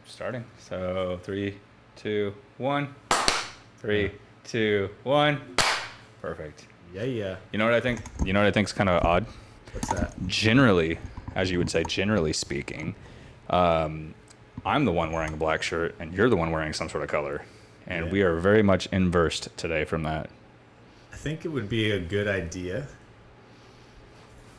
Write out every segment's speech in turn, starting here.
Starting. So 3, 2, 1. 3, 2, 1. Perfect. Yeah. You know what I think? You know what I think's kind of odd? What's that? Generally, as you would say, generally speaking, I'm the one wearing a black shirt, and you're the one wearing some sort of color, and we are very much inversed today from that. I think it would be a good idea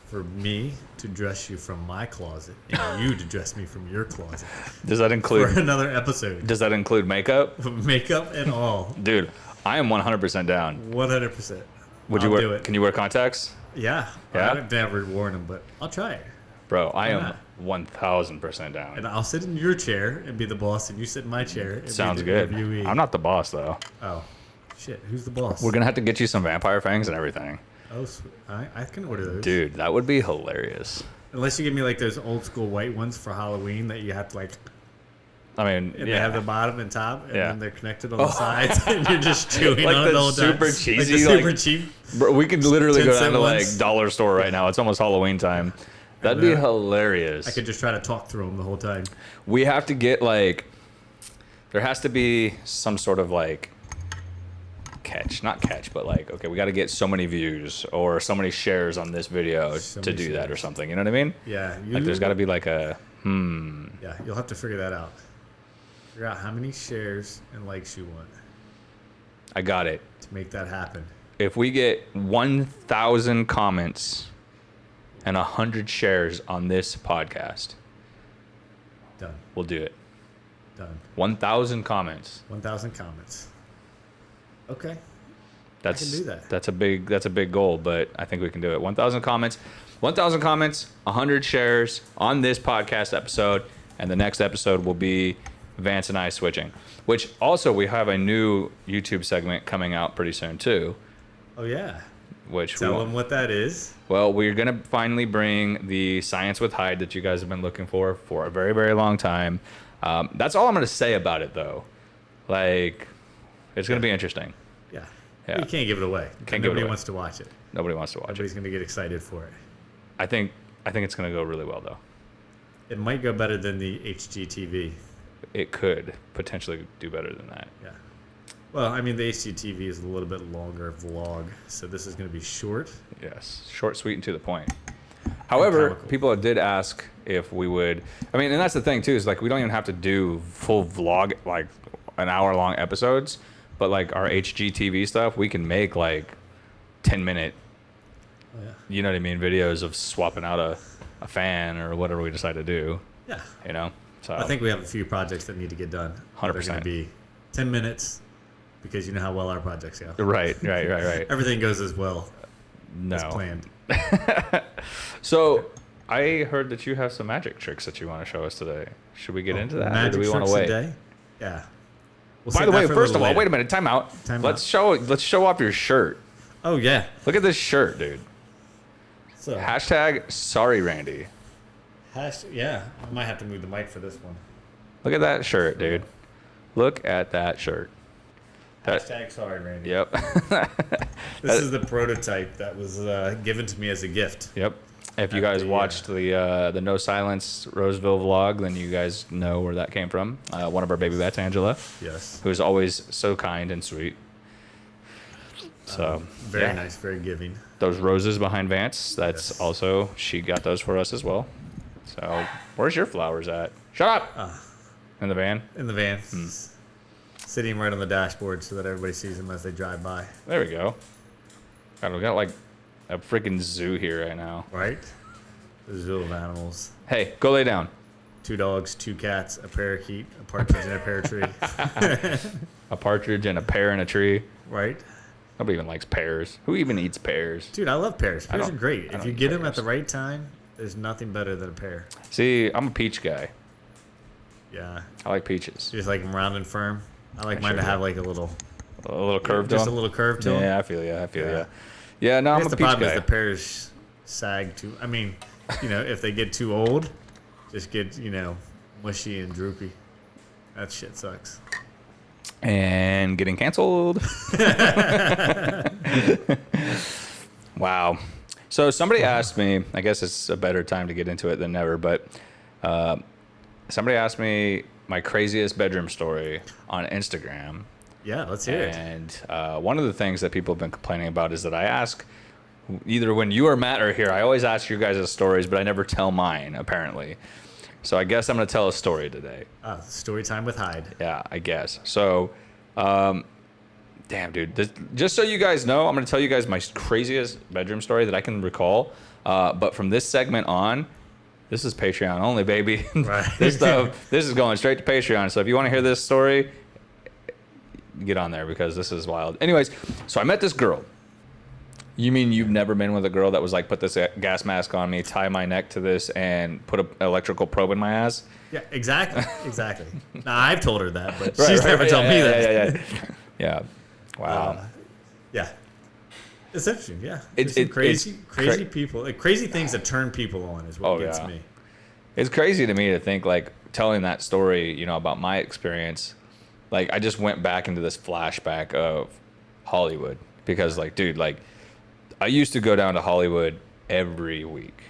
for me to dress you from my closet and you to dress me from your closet. Does that include for another episode? Does that include makeup? Makeup and all. Dude, I am 100% down. 100%. Would you wear? Can you wear contacts? Yeah. I've never worn them, but I'll try it. Bro, I am 1,000% down. And I'll sit in your chair and be the boss, and you sit in my chair. And Sounds be the good. interviewee. I'm not the boss though. Oh, shit. Who's the boss? We're gonna have to get you some vampire fangs and everything. Oh, I can order those. Dude, that would be hilarious. Unless you give me like those old school white ones for Halloween that you have to like. I mean, and they have the bottom and top, and then they're connected on the Oh. sides, and you're just chewing Like on the it all super time. cheesy, like the super like- cheap. Bro, we could literally go 10 down to like ones. dollar store right now. It's almost Halloween time. That'd be hilarious. I could just try to talk through them the whole time. We have to get like, there has to be some sort of like not catch, but like, okay, we got to get so many views or so many shares on this video to do that or something. You know what I mean? Yeah. Like there's got to be like a, Yeah, you'll have to figure that out. Figure out how many shares and likes you want I got it. to make that happen. If we get 1,000 comments and 100 shares on this podcast, Done. we'll do it. Done. 1,000 comments. 1,000 comments. Okay. That's, I can do that. That's a big goal, but I think we can do it. 1,000 comments, 100 shares on this podcast episode, and the next episode will be Vance and I switching. Which also we have a new YouTube segment coming out pretty soon too. Oh yeah. Which Tell them what that is. Well, we're gonna finally bring the Science with Hyde that you guys have been looking for a very, very long time. That's all I'm gonna say about it though. Like, it's gonna be interesting. Yeah. Yeah. You can't give it away. Can't give it Nobody away. wants to watch it. Nobody wants to watch Everybody's it. going to get excited for it. I think it's gonna go really well though. It might go better than the HGTV. It could potentially do better than that. Yeah. Well, I mean, the HGTV is a little bit longer vlog, so this is going to be short. Yes, short, sweet, and to the point. However, comical. people did ask if we would. I mean, and that's the thing too, is like we don't even have to do full vlog, like an hour-long episodes. But like our HGTV stuff, we can make like 10-minute, Oh, yeah. you know what I mean, videos of swapping out a fan or whatever we decide to do. Yeah. You know, so I think we have a few projects that need to get done. 100%. They're going to be 10 minutes because you know how well our projects go. Right. Everything goes as well as No. planned. So I heard that you have some magic tricks that you want to show us today. Should we get into that, or Magic do we want tricks to wait? today? Yeah. We'll By save the that way, for a first little of all, later. wait a minute. Time out. Time let's out. show off your shirt. Oh, yeah. Look at this shirt, dude. So, Hashtag sorry, Randy. yeah, I might have to move the mic for this one. Look at that shirt, dude. Look at that shirt. Hashtag sorry, Randy. Yep. This is the prototype that was given to me as a gift. Yep. If you At guys the, watched the No Silence Roseville vlog, then you guys know where that came from. One of our baby bats, Angela, Yes. who's always so kind and sweet. So Very nice, very giving. Those roses behind Vance, that's Yes. also, she got those for us as well. So where's your flowers at? Shut up! In the van? In the van. Sitting right on the dashboard so that everybody sees them as they drive by. There we go. God, we got like a freaking zoo here right now. Right? The zoo of animals. Hey, go lay down. 2 dogs, 2 cats, a parakeet, a partridge in a pear tree. A partridge and a pear in a tree. Right? Nobody even likes pears. Who even eats pears? Dude, I love pears. Pears are don't- great. I If don't you eat get them at pears. the right time, there's nothing better than a pear. See, I'm a peach guy. Yeah. I like peaches. You just like them round and firm. I like I mine sure to do. have like a little A little curve to just them? a little curve to them. Yeah, I feel you. Yeah. Yeah, no, I I'm guess a the peach problem guy. is the pears sag too. I mean, if they get too old, just get, mushy and droopy. That shit sucks. And getting canceled. Wow. So somebody asked me, I guess it's a better time to get into it than ever, but somebody asked me my craziest bedroom story on Instagram. Yeah, let's hear it. And one of the things that people have been complaining about is that I ask, either when you or Matt are here, I always ask your guys' stories, but I never tell mine, apparently. So I guess I'm going to tell a story today. Story time with Hyde. Yeah, I guess. So, damn, dude. Just so you guys know, I'm going to tell you guys my craziest bedroom story that I can recall. But from this segment on, this is Patreon only, baby. Right. This is going straight to Patreon. So if you want to hear this story, get on there because this is wild. Anyways, so I met this girl. You mean you've never been with a girl that was like, put this gas mask on me, tie my neck to this, and put an electrical probe in my ass? Yeah, exactly. Now, I've told her that, but she's never told me that. Yeah. Wow. Yeah. It's interesting, yeah. It's crazy people. Like, crazy things that turn people on is what gets me. It's crazy to me to think, like, telling that story, you know, about my experience. Like, I just went back into this flashback of Hollywood. Because, like, dude, like, I used to go down to Hollywood every week.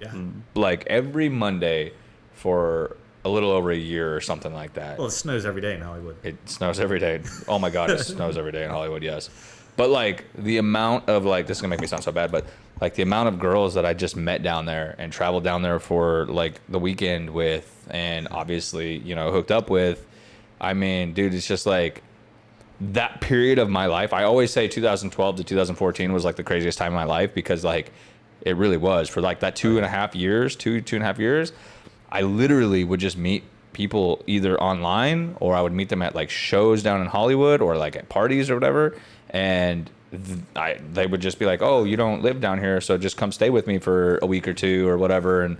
Yeah. Like, every Monday for a little over a year or something like that. Well, it snows every day in Hollywood. It snows every day. Oh, my God, it snows every day in Hollywood, yes. But, like, the amount of, like, this is going to make me sound so bad, but, like, the amount of girls that I just met down there and traveled down there for, like, the weekend with and obviously, you know, hooked up with, I mean, dude, it's just, like, that period of my life. I always say 2012 to 2014 was, like, the craziest time of my life because, like, it really was. For, like, that 2.5 years, I literally would just meet people either online or I would meet them at, like, shows down in Hollywood or, like, at parties or whatever. And they would just be like, oh, you don't live down here, so just come stay with me for a week or two or whatever. And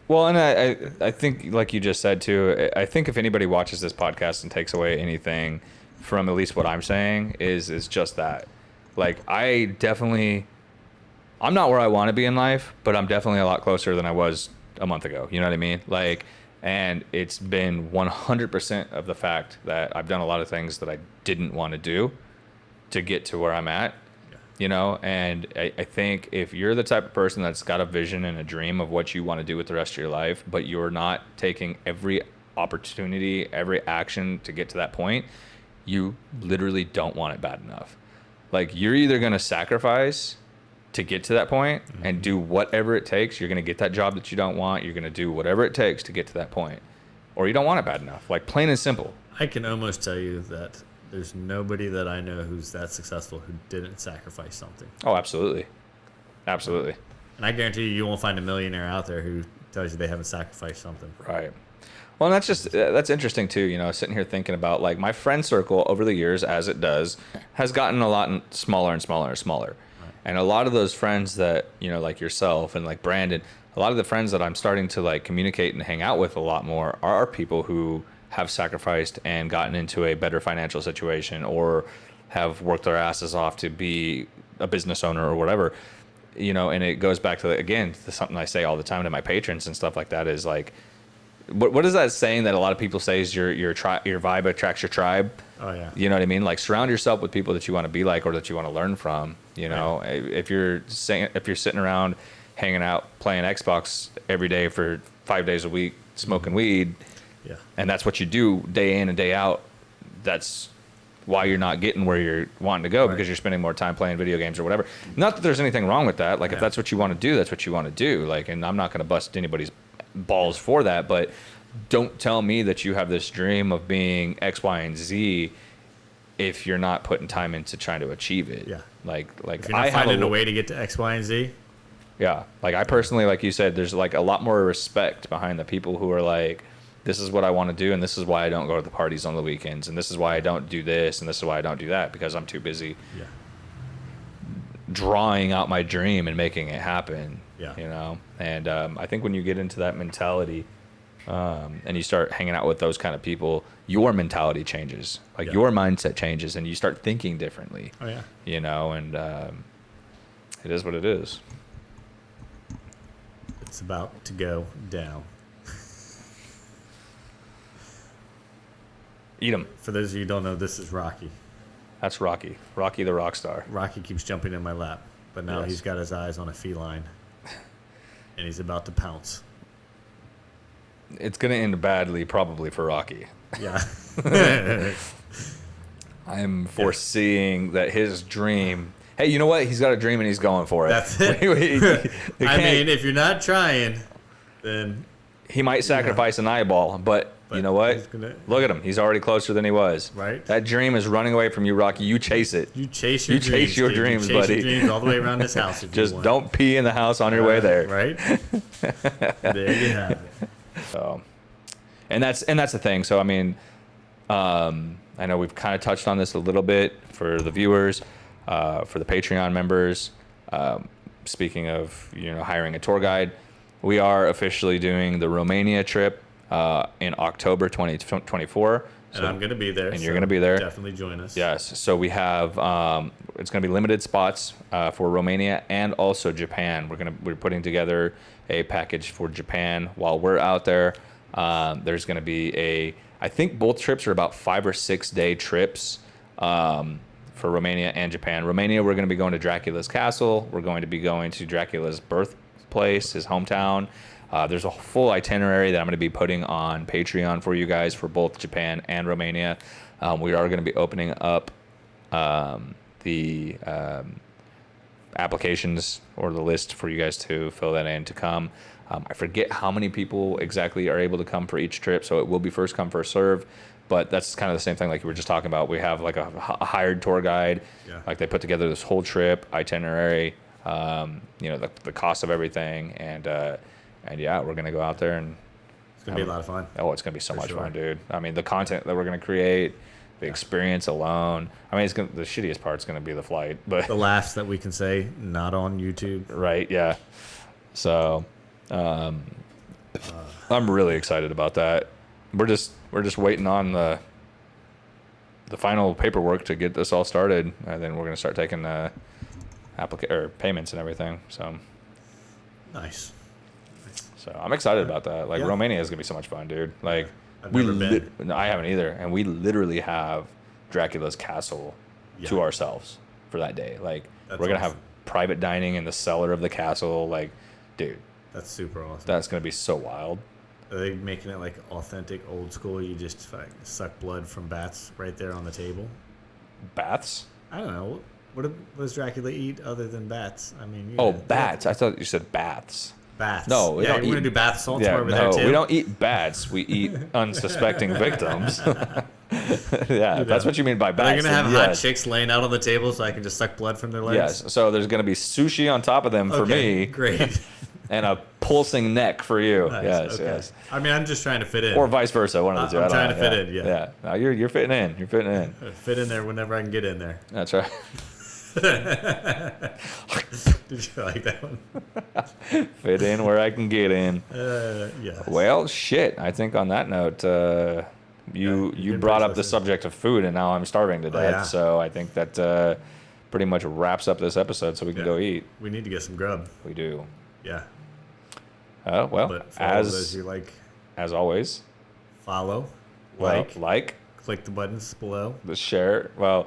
well, and I think, like you just said too, I think if anybody watches this podcast and takes away anything from at least what I'm saying is just that. Like, I'm not where I want to be in life, but I'm definitely a lot closer than I was a month ago. You know what I mean? Like, and it's been 100% of the fact that I've done a lot of things that I didn't want to do to get to where I'm at, you know? And I think if you're the type of person that's got a vision and a dream of what you want to do with the rest of your life, but you're not taking every opportunity, every action to get to that point, you literally don't want it bad enough. Like, you're either going to sacrifice to get to that point and do whatever it takes. You're going to get that job that you don't want. You're going to do whatever it takes to get to that point, or you don't want it bad enough. Like, plain and simple. I can almost tell you that there's nobody that I know who's that successful who didn't sacrifice something. Oh, absolutely. Absolutely. And I guarantee you won't find a millionaire out there who tells you they haven't sacrificed something. Right. Well, and that's interesting too, you know, sitting here thinking about, like, my friend circle over the years, as it does, has gotten a lot smaller and smaller and smaller. Right. And a lot of those friends that, you know, like yourself and like Brandon, a lot of the friends that I'm starting to, like, communicate and hang out with a lot more are people who have sacrificed and gotten into a better financial situation or have worked their asses off to be a business owner or whatever, you know. And it goes back to, again, to something I say all the time to my patrons and stuff like that is, like, what is that saying that a lot of people say is your vibe attracts your tribe? Oh, yeah. You know what I mean? Like, surround yourself with people that you want to be like or that you want to learn from, you know. Right. If you're sitting around hanging out playing Xbox every day for 5 days a week, smoking weed, yeah, and that's what you do day in and day out, that's why you're not getting where you're wanting to go, because you're spending more time playing video games or whatever. Not that there's anything wrong with that. Like, if that's what you want to do, that's what you want to do. Like, and I'm not going to bust anybody's balls for that, but don't tell me that you have this dream of being X, Y, and Z if you're not putting time into trying to achieve it. Yeah. Like if you're not finding a way to get to X, Y, and Z. Yeah. Like, I personally, like you said, there's, like, a lot more respect behind the people who are like, this is what I want to do, and this is why I don't go to the parties on the weekends, and this is why I don't do this, and this is why I don't do that, because I'm too busy drawing out my dream and making it happen. Yeah. You know? And I think when you get into that mentality and you start hanging out with those kind of people, your mentality changes. Like, your mindset changes, and you start thinking differently. Oh, yeah. You know? And it is what it is. It's about to go down. Eat 'em. For those of you who don't know, this is Rocky. That's Rocky. Rocky the rock star. Rocky keeps jumping in my lap, but now he's got his eyes on a feline, and he's about to pounce. It's going to end badly, probably for Rocky. Yeah. I'm foreseeing that his dream. Hey, you know what? He's got a dream and he's going for it. That's it. I mean, if you're not trying, then he might sacrifice an eyeball, but you know what? Look at him. He's already closer than he was. Right. That dream is running away from you, Rocky. You chase it. You chase your dreams. Chase your dude. dreams, you chase buddy. Your dreams all the way around this house. If Just you want. don't pee in the house on your way there. Right. There you have it. So, and that's the thing. So I mean, I know we've kind of touched on this a little bit for the viewers, for the Patreon members. Speaking of hiring a tour guide, we are officially doing the Romania trip in October 2024. And I'm going to be there. And you're going to be there. Definitely join us. Yes. So we have it's going to be limited spots for Romania and also Japan. We're putting together a package for Japan while we're out there. There's going to be I think both trips are about 5 or 6 day trips for Romania and Japan. Romania, we're going to be going to Dracula's castle. We're going to be going to Dracula's birthplace, his hometown. There's a full itinerary that I'm going to be putting on Patreon for you guys for both Japan and Romania. We are going to be opening up the applications or the list for you guys to fill that in to come. I forget how many people exactly are able to come for each trip, so it will be first come, first serve. But that's kind of the same thing like you were just talking about. We have like a hired tour guide. Yeah. Like they put together this whole trip itinerary, the cost of everything. And yeah, we're going to go out there and it's going to be a lot of fun. Oh, it's going to be so much fun, dude. I mean, the content that we're going to create, the experience alone. I mean, the shittiest part's going to be the flight, but the laughs that we can say not on YouTube. Right. Yeah. So, I'm really excited about that. We're just waiting on the final paperwork to get this all started, and then we're going to start taking payments and everything. So nice. So I'm excited about that. Like Romania is going to be so much fun, dude. Like I've never been. I haven't either, and we literally have Dracula's castle to ourselves for that day. Like we're going to have private dining in the cellar of the castle. Like, dude, that's super awesome. That's going to be so wild. Are they making it like authentic old school? You just suck blood from bats right there on the table? Bats? I don't know. What does Dracula eat other than bats? I mean, bats. I thought you said baths. Baths. No, we don't eat. You want to do bath salts over there too? We don't eat bats. We eat unsuspecting victims. That's what you mean by bats. They're gonna have hot chicks laying out on the table so I can just suck blood from their legs. Yes. So there's gonna be sushi on top of them for me. Great. And a pulsing neck for you. Nice. Yes. Okay. Yes. I mean, I'm just trying to fit in. Or vice versa. One of the two. I'm trying to fit in. Yeah. Yeah. No, you're fitting in. You're fitting in. Fit in there whenever I can get in there. That's right. Did you like that one? Fit in where I can get in. Yeah. Well, shit. I think on that note, you brought up the subject of food, and now I'm starving to death. Yeah. So I think that pretty much wraps up this episode, so we can go eat. We need to get some grub. We do. Yeah. Well, but for all those you like, as always, follow, like, click the buttons below, share. Well.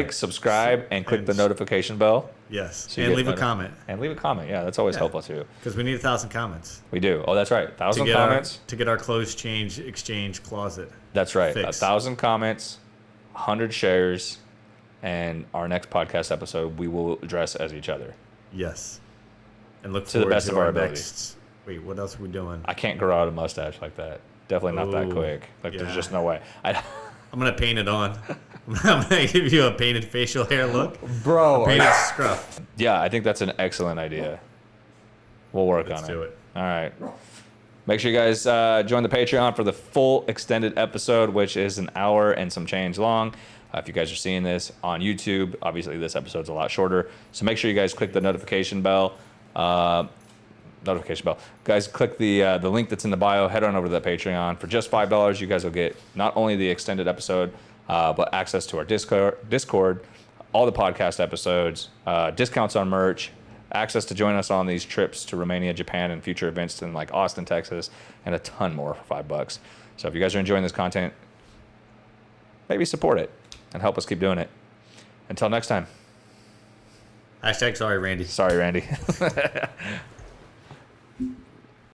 Subscribe, and click the notification bell. Yes, so and leave a comment. And leave a comment. Yeah, that's always helpful too. Because we need 1,000 comments. We do. Oh, that's right. 1,000 comments to get our clothes change exchange closet. That's right. Fixed. 1,000 comments, 100 shares, and our next podcast episode we will address as each other. Yes, and look to the best of our ability. Wait, what else are we doing? I can't grow out a mustache like that. Definitely not that quick. There's just no way. I'm gonna paint it on. I'm gonna give you a painted facial hair look, bro. Painted scruff. Yeah, I think that's an excellent idea. We'll work on it. Let's do it. All right. Make sure you guys join the Patreon for the full extended episode, which is an hour and some change long. If you guys are seeing this on YouTube, obviously this episode's a lot shorter. So make sure you guys click the notification bell. Guys, click the link that's in the bio. Head on over to the Patreon. For just $5, you guys will get not only the extended episode, but access to our Discord, all the podcast episodes, discounts on merch, access to join us on these trips to Romania, Japan, and future events in like Austin, Texas, and a ton more for $5. So if you guys are enjoying this content, maybe support it and help us keep doing it. Until next time. # sorry, Randy. Sorry, Randy.